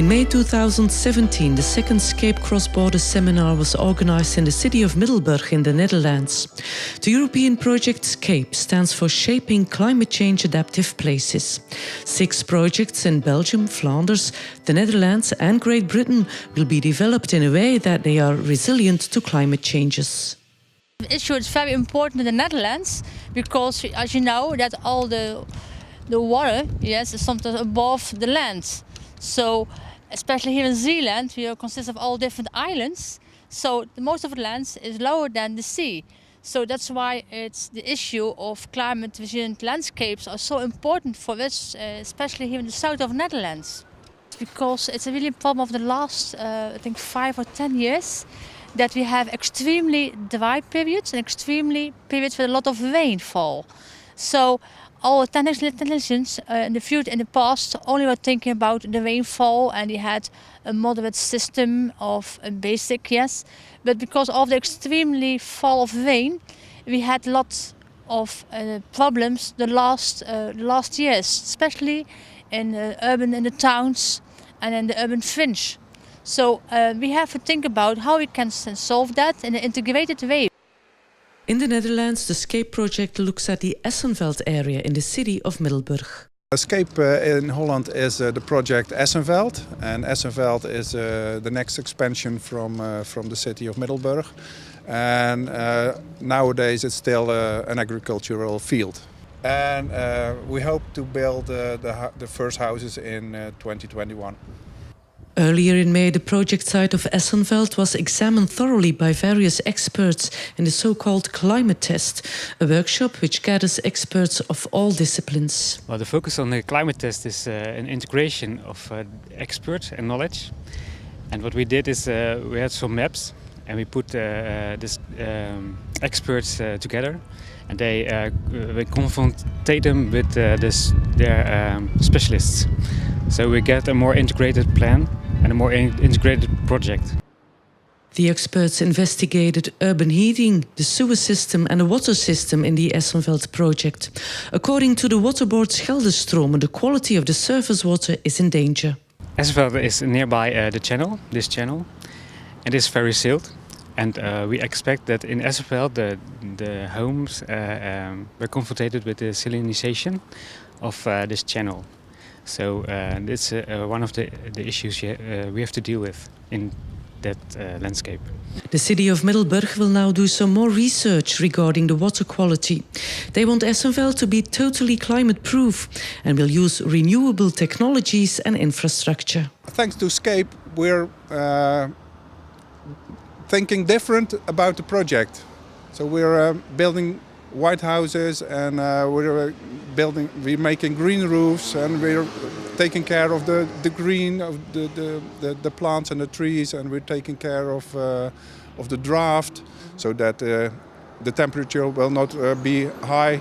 In May 2017, the second SCAPE cross-border seminar was organized in the city of Middelburg in the Netherlands. The European project SCAPE stands for Shaping Climate Change Adaptive Places. 6 projects in Belgium, Flanders, the Netherlands and Great Britain will be developed in a way that they are resilient to climate changes. The issue is very important in the Netherlands because, as you know, that all the water, yes, is sometimes above the land. So, especially here in Zealand, we consist of all different islands. So, most of the land is lower than the sea. So that's why it's the issue of climate resilient landscapes are so important for us, especially here in the south of the Netherlands. Because it's a really problem of the last, I think, 5 or 10 years, that we have extremely dry periods and extremely periods with a lot of rainfall. So all technicians in the past only were thinking about the rainfall, and they had a moderate system of a basic, yes. But because of the extremely fall of rain, we had lots of problems the last years, especially in the towns and in the urban fringe. So we have to think about how we can solve that in an integrated way. In the Netherlands, the SCAPE project looks at the Essenveld area in the city of Middelburg. SCAPE in Holland is the project Essenveld, and Essenveld is the next expansion from the city of Middelburg. And nowadays it's still an agricultural field. And we hope to build the first houses in 2021. Earlier in May, the project site of Essenveld was examined thoroughly by various experts in the so-called climate test, a workshop which gathers experts of all disciplines. Well, the focus on the climate test is an integration of experts and knowledge. And what we did is we had some maps and we put these experts together, and we confronted them with their specialists. So we get a more integrated plan and a more integrated project. The experts investigated urban heating, the sewer system and the water system in the Essenveld project. According to the water board Scheldestromen, the quality of the surface water is in danger. Essenveld is nearby this channel, and is very sealed. And we expect that in Essenveld the homes were confronted with the salinization of this channel. So it's one of the issues we have to deal with in that landscape. The city of Middelburg will now do some more research regarding the water quality. They want Essenveld to be totally climate-proof and will use renewable technologies and infrastructure. Thanks to SCAPE, we're thinking different about the project. So we're building white houses, and we're making green roofs, and we're taking care of the green of the plants and the trees, and we're taking care of the draft, so that the temperature will not be high,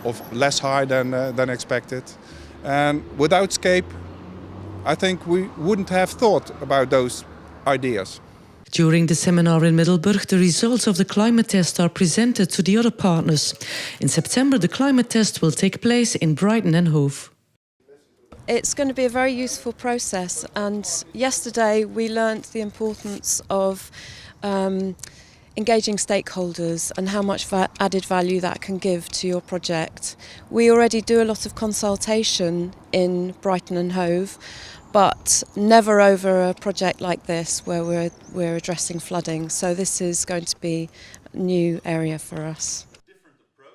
or less high than expected. And without SCAPE, I think we wouldn't have thought about those ideas. During the seminar in Middelburg, the results of the climate test are presented to the other partners. In September, the climate test will take place in Brighton and Hove. It's going to be a very useful process, and yesterday we learnt the importance of engaging stakeholders and how much added value that can give to your project. We already do a lot of consultation in Brighton and Hove, but never over a project like this where we're addressing flooding. So this is going to be a new area for us.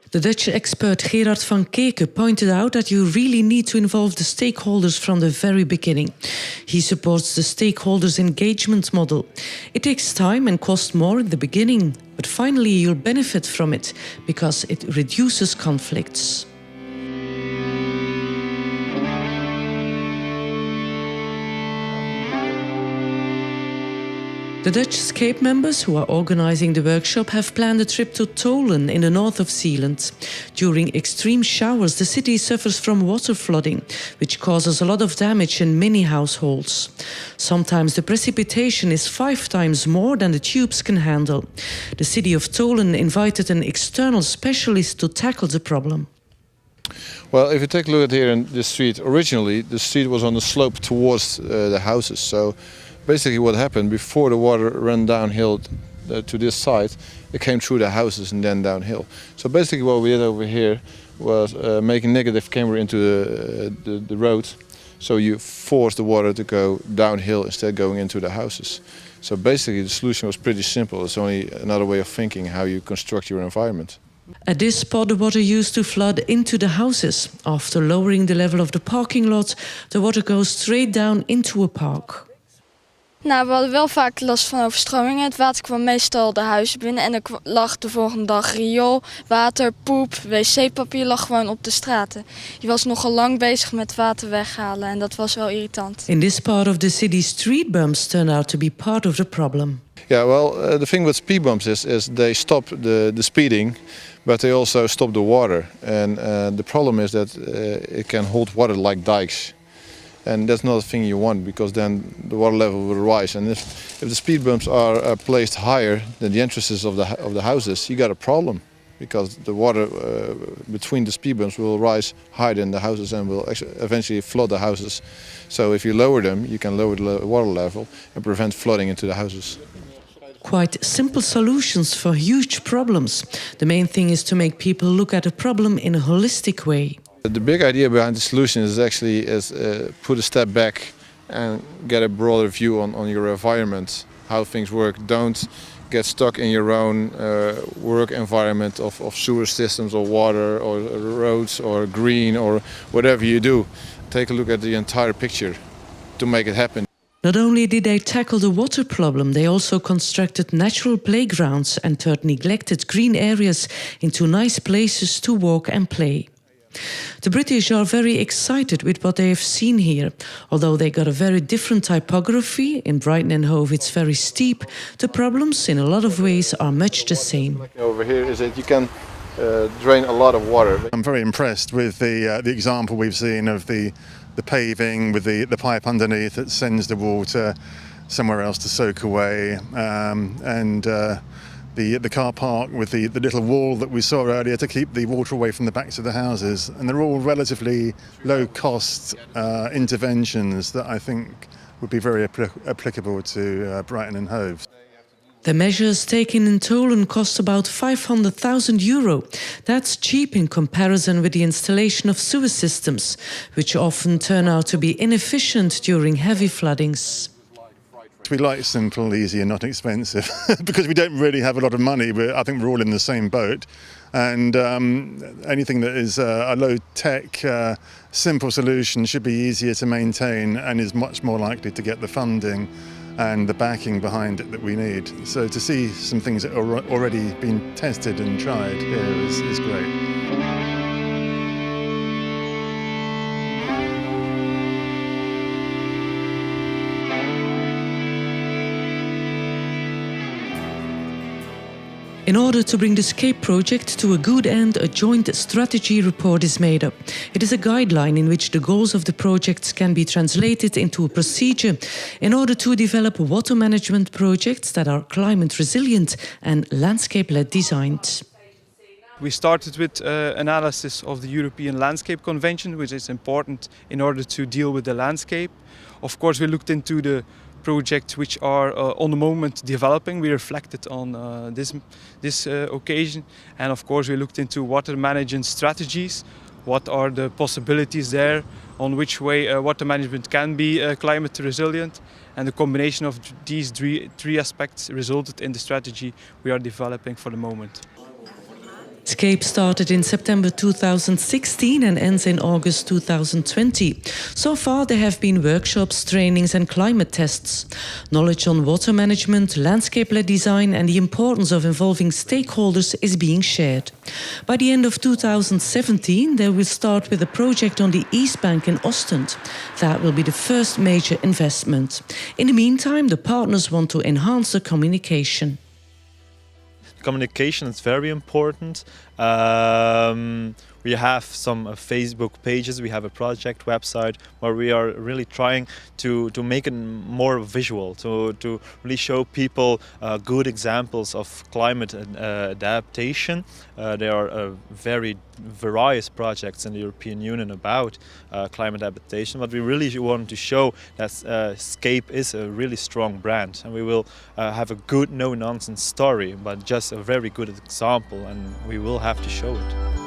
The Dutch expert Gerard van Keken pointed out that you really need to involve the stakeholders from the very beginning. He supports the stakeholders engagement model. It takes time and costs more in the beginning, but finally you'll benefit from it because it reduces conflicts. The Dutch SCAPE members who are organising the workshop have planned a trip to Tolen in the north of Zealand. During extreme showers, the city suffers from water flooding, which causes a lot of damage in many households. Sometimes the precipitation is 5 times more than the tubes can handle. The city of Tolen invited an external specialist to tackle the problem. Well, if you take a look at here in the street, originally the street was on the slope towards the houses. So basically what happened, before the water ran downhill to this side, it came through the houses and then downhill. So basically what we did over here was make a negative camber into the road. So you force the water to go downhill instead of going into the houses. So basically the solution was pretty simple. It's only another way of thinking how you construct your environment. At this spot, the water used to flood into the houses. After lowering the level of the parking lot, the water goes straight down into a park. Nou, we hadden wel vaak last van overstromingen. Het water kwam meestal de huizen binnen en er lag de volgende dag riool, water, poep, wc-papier lag gewoon op de straten. Je was nogal lang bezig met water weghalen en dat was wel irritant. In this part of the city, street bumps turn out to be part of the problem. Yeah, well, the thing with speed bumps is they stop the speeding, but they also stop the water. And the problem is that it can hold water like dikes. And that's not a thing you want, because then the water level will rise. And if the speed bumps are placed higher than the entrances of the houses, you got a problem, because the water between the speed bumps will rise higher than the houses and will eventually flood the houses. So if you lower them, you can lower the water level and prevent flooding into the houses. Quite simple solutions for huge problems. The main thing is to make people look at a problem in a holistic way. The big idea behind the solution is actually put a step back and get a broader view on your environment, how things work. Don't get stuck in your own work environment of sewer systems or water or roads or green or whatever you do. Take a look at the entire picture to make it happen. Not only did they tackle the water problem, they also constructed natural playgrounds and turned neglected green areas into nice places to walk and play. The British are very excited with what they have seen here. Although they got a very different typography, in Brighton and Hove it's very steep, the problems in a lot of ways are much the same. Over here is that you can drain a lot of water. I'm very impressed with the example we've seen of the paving with the pipe underneath that sends the water somewhere else to soak away, and the car park with the little wall that we saw earlier to keep the water away from the backs of the houses. And they're all relatively low-cost interventions that I think would be very applicable to Brighton and Hove. The measures taken in Tolen cost about €500,000. That's cheap in comparison with the installation of sewer systems, which often turn out to be inefficient during heavy floodings. We like simple, easy and not expensive because we don't really have a lot of money, but I think we're all in the same boat. And anything that is a low-tech, simple solution should be easier to maintain and is much more likely to get the funding and the backing behind it that we need. So to see some things that are already been tested and tried here is great. In order to bring the SCAPE project to a good end, a joint strategy report is made up. It is a guideline in which the goals of the projects can be translated into a procedure in order to develop water management projects that are climate resilient and landscape-led designed. We started with analysis of the European Landscape Convention, which is important in order to deal with the landscape. Of course, we looked into the projects which are on the moment developing. We reflected on this occasion, and of course we looked into water management strategies. What are the possibilities there, on which way water management can be climate resilient, and the combination of these three aspects resulted in the strategy we are developing for the moment. SCAPE started in September 2016 and ends in August 2020. So far there have been workshops, trainings and climate tests. Knowledge on water management, landscape-led design and the importance of involving stakeholders is being shared. By the end of 2017 they will start with a project on the East Bank in Ostend. That will be the first major investment. In the meantime, the partners want to enhance the communication. Communication is very important. We have some Facebook pages, we have a project website where we are really trying to make it more visual, to really show people good examples of climate adaptation. There are very various projects in the European Union about climate adaptation, but we really want to show that SCAPE is a really strong brand, and we will have a good no-nonsense story, but just a very good example, and we will have to show it.